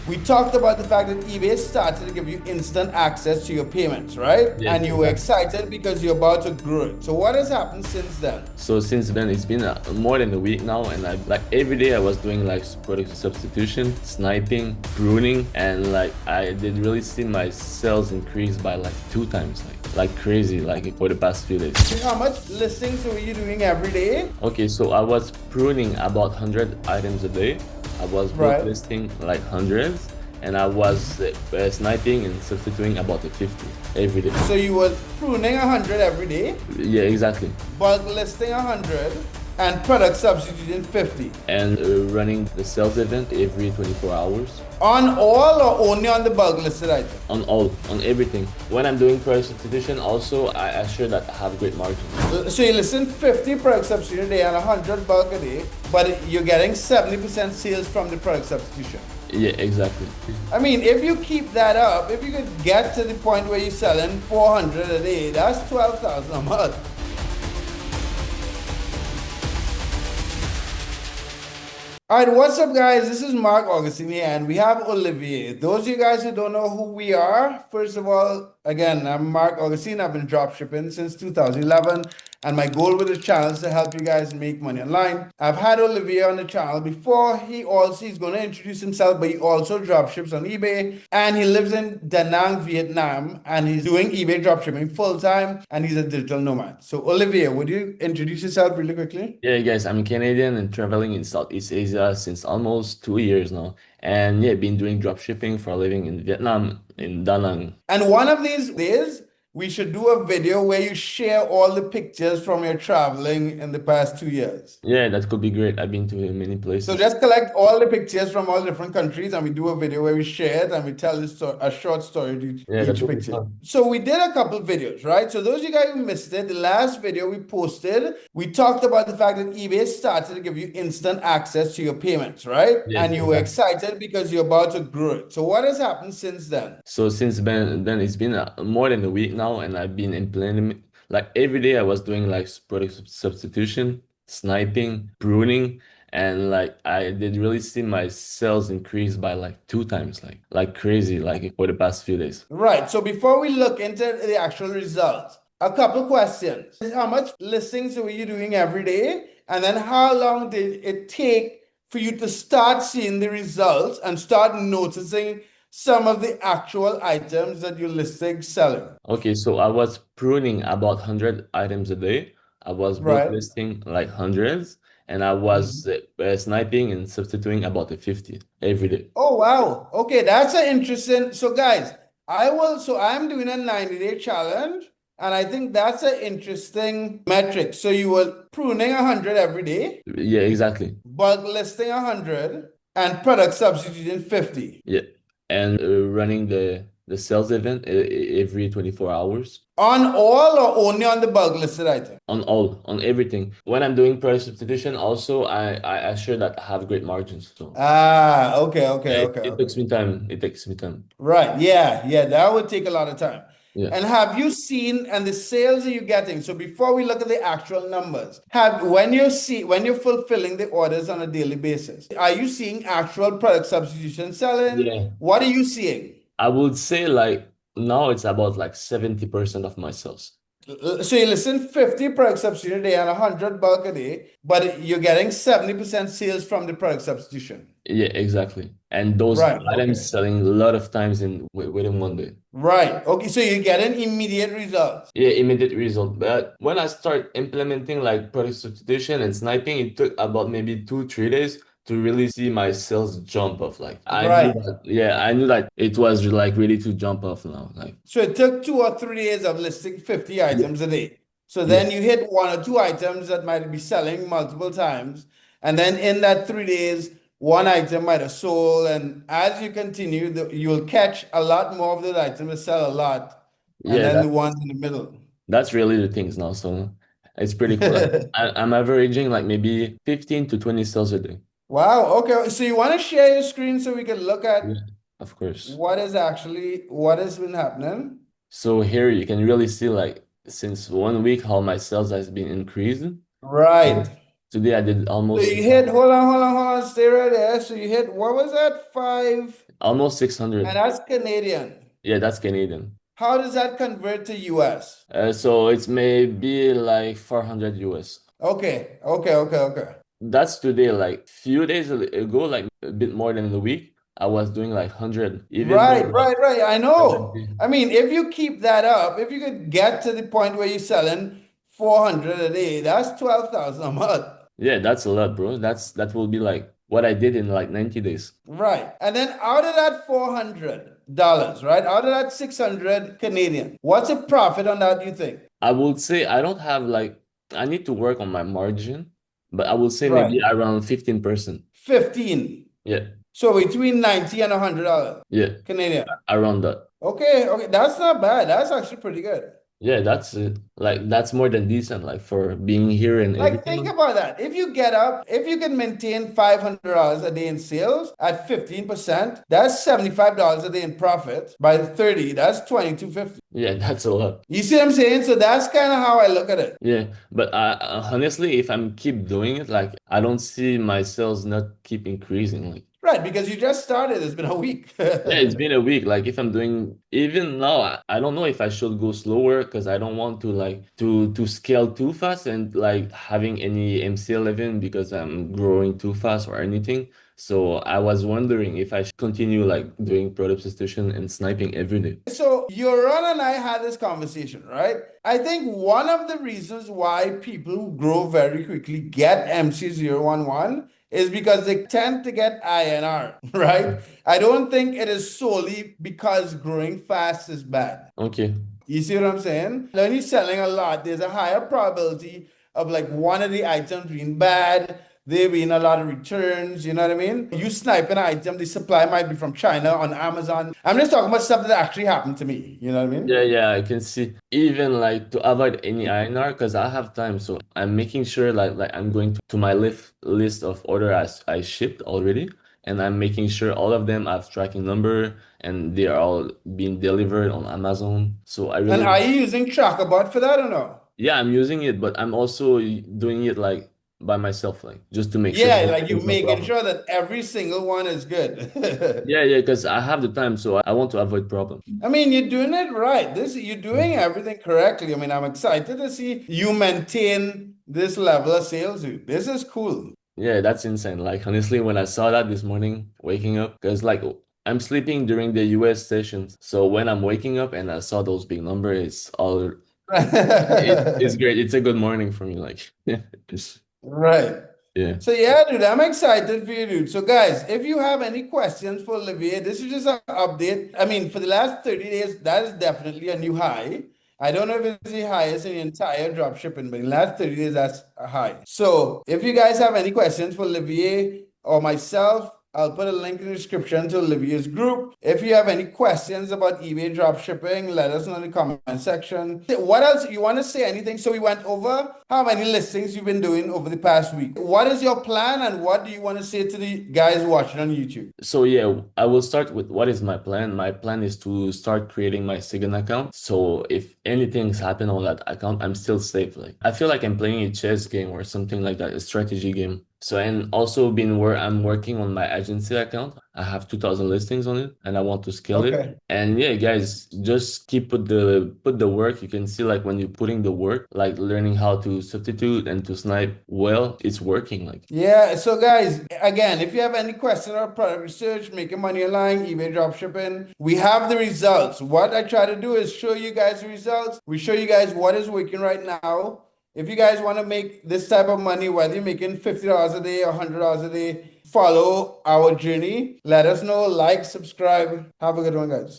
We talked about the fact that eBay started to give you instant access to your payments, right? Yes, And you were exactly. excited because you're about to grow it. So what has happened since then? So since then, it's been more than a week now, and I like every day I was doing like product substitution, sniping, pruning, and like I did really see my sales increase by like 2 times, like crazy, like for the past few days. How much listings were you doing every day? Okay, so I was pruning about 100 items a day. I was bulk Right. listing like hundreds, and I was sniping and substituting about the 50 every day. So you were pruning 100 every day, Yeah, exactly. bulk listing 100, and product substituting 50. And running the sales event every 24 hours On all or only on the bulk listed item? on everything. When I'm doing product substitution, also I assure that I have great margins. So you listen 50 product substitution a day and 100 bulk a day, but you're getting 70% sales from the product substitution. Yeah, exactly. I mean, if you keep that up, if you could get to the point where you're selling 400 a day, that's 12,000 a month. All right, what's up, guys? This is Mark Augustine here, and we have Olivier. Those of you guys who don't know who we are, first of all, again, I'm Mark Augustine. I've been dropshipping since 2011, and my goal with this channel is to help you guys make money online. I've had Olivier on the channel before. He's going to introduce himself, but he also dropships on eBay, and he lives in Da Nang, Vietnam, and he's doing eBay dropshipping full time, and he's a digital nomad. So, Olivier, would you introduce yourself really quickly? Yeah, guys, I'm Canadian and traveling in Southeast Asia since almost 2 years now. And yeah, been doing drop shipping for a living in Vietnam, in Da Nang. And one of these days, we should do a video where you share all the pictures from your traveling in the past 2 years. Yeah, that could be great. I've been to many So places. just collect all the pictures from all different countries and we do a video where we share it and we tell a short story to Yeah, that each would be picture. fun. So we did a couple videos, right? So those of you guys who missed it, the last video we posted, we talked about the fact that eBay started to give you instant access to your payments, right? Yes, And you were exactly. excited because you're about to grow it. So what has happened since then? So since then it's been more than a week now, and I've been implementing like every day I was doing like product substitution, sniping, pruning, and like I did really see my sales increase by like 2 times, like crazy, like for the past few days. Right. So before we look into the actual results, a couple questions. How much listings were you doing every day? And then how long did it take for you to start seeing the results and start noticing some of the actual items that you're listing selling? Okay, so I was pruning about 100 items a day. I was bulk Right. listing like hundreds, and I was Mhm. sniping and substituting about the 50 every day. Oh, wow. Okay, that's an interesting. So, guys, I'm doing a 90-day challenge, and I think that's an interesting metric. So, you were pruning 100 every day, Yeah, exactly. bulk listing 100, and product substituting 50. Yeah, and running the sales event every 24 hours On all or only on the bulk listed item? on everything. When I'm doing price substitution, also I assure that I have great margins. So Ah, okay, yeah, okay, okay, it okay. takes me time. It takes me time. Right. Yeah, yeah, that would take a lot of time. Yeah. And have you seen and the sales are you getting? So before we look at the actual numbers, have when you're fulfilling the orders on a daily basis, are you seeing actual product substitution selling? Yeah. What are you seeing? I would say like now it's about like 70% of my sales. So you listen 50 product substitution a day and 100 bulk a day, but you're getting 70% sales from the product substitution. Yeah, exactly. And those Right. items Okay. selling a lot of times within one day. Right. Okay. So you're getting immediate results. Yeah, immediate result. But when I start implementing like product substitution and sniping, it took about maybe 2, 3 days to really see my sales jump off. Like I knew Right. that, yeah, I knew that it was like ready to jump off now. Like So it took 2 or 3 days of listing 50 yeah, items a day. So yeah, then you hit 1 or 2 items that might be selling multiple times. And then in that 3 days, one item might have sold. And as you continue, you'll catch a lot more of those items that sell a lot. And yeah. then the ones in the middle. That's really the things now. So it's pretty cool. Like I'm averaging like maybe 15 to 20 sales a day. Wow. Okay. So you want to share your screen so we can look Yeah, at of course. what has been happening? So here you can really see like since one week how my sales has been increasing. Right. So Today I did So almost you hit, 600. hold on, stay right there. So you hit, what was that? Five, Almost and 600. that's Canadian. Yeah, that's Canadian. How does that convert to US? So it's maybe like 400 US. Okay. That's today. Like few days ago, like a bit more than a week, I was doing like 100, even though like Right. I know. 70. I mean, if you keep that up, if you could get to the point where you're selling 400 a day, that's 12,000 a month. Yeah, that's a lot, bro. That will be like what I did in like 90 days. Right. And then out of that $400, right? Out of that 600 Canadian, what's a profit on that, do you think? I would say I don't have like I need to work on my margin, but I would say maybe Right. around 15%. 15. Yeah, So between 90 and $100 yeah, Canadian. around that. Okay. That's not bad. That's actually pretty good. Yeah, that's it. Like that's more than decent, like for being here and Like, think everything. about that. If you get up, if you can maintain $500 a day in sales at 15%, that's $75 a day in profit. By 30, that's 2250. Yeah, that's a lot. You see what I'm saying? So that's kind of how I look at it. Yeah, but honestly, if I'm keep doing it, like I don't see my sales not keep increasing. Like Right, because you just started. It's been a week. yeah, it's been a week. Like if I'm doing even now, I don't know if I should go slower because I don't want to like to scale too fast and like having any MC11 because I'm growing too fast or anything. So I was wondering if I should continue like doing product substitution and sniping every day. So Yoran and I had this conversation, right? I think one of the reasons why people who grow very quickly get MC011 is because they tend to get INR, right? I don't think it is solely because growing fast is bad. Okay. You see what I'm saying? When you're selling a lot, there's a higher probability of like one of the items being bad, there being a lot of returns, you know what I mean? You snipe an item, the supply might be from China on Amazon. I'm just talking about stuff that actually happened to me, you know what I mean? Yeah, yeah, I can see. Even like to avoid any INR, because I have time, so I'm making sure like I'm going to my list of order I shipped already, and I'm making sure all of them have tracking number and they are all being delivered on Amazon. So I And really, are you using TrackerBot for that or no? yeah, I'm using it, but I'm also doing it like by myself, like just to make sure Yeah, like you there's no making problem. sure that every single one is good. Yeah, yeah, because I have the time, so I want to avoid problem. I mean, you're doing it right. You're doing everything correctly. I mean, I'm excited to see you maintain this level of sales, dude. This is cool. Yeah, that's insane. Like honestly, when I saw that this morning, waking up, because like I'm sleeping during the US sessions. So when I'm waking up and I saw those big numbers, it's great. It's a good morning for me. Like yeah, just Right. yeah. So yeah, dude, I'm excited for you, dude. So guys, if you have any questions for Olivier, this is just an update. I mean, for the last 30 days, that is definitely a new high. I don't know if it's the highest in the entire drop shipping, but in the last 30 days, that's a high. So if you guys have any questions for Olivier or myself, I'll put a link in the description to Olivier's group. If you have any questions about eBay drop shipping, let us know in the comment section. What else? You want to say anything? So we went over how many listings you've been doing over the past week. What is your plan and what do you want to say to the guys watching on YouTube? So yeah, I will start with what is my plan. My plan is to start creating my second account. So if anything's happened on that account, I'm still safe. Like I feel like I'm playing a chess game or something like that, a strategy game. So and also been where I'm working on my agency account. I have 2,000 listings on it and I want to scale it. Okay. And yeah, guys, just keep put the work. You can see like when you're putting the work, like learning how to substitute and to snipe well, it's working. Like Yeah, so guys, again, if you have any question or product research, making money online, eBay dropshipping, we have the results. What I try to do is show you guys the results. We show you guys what is working right now. If you guys want to make this type of money, whether you're making $50 a day or $100 a day, follow our journey. Let us know, like, subscribe. Have a good one, guys.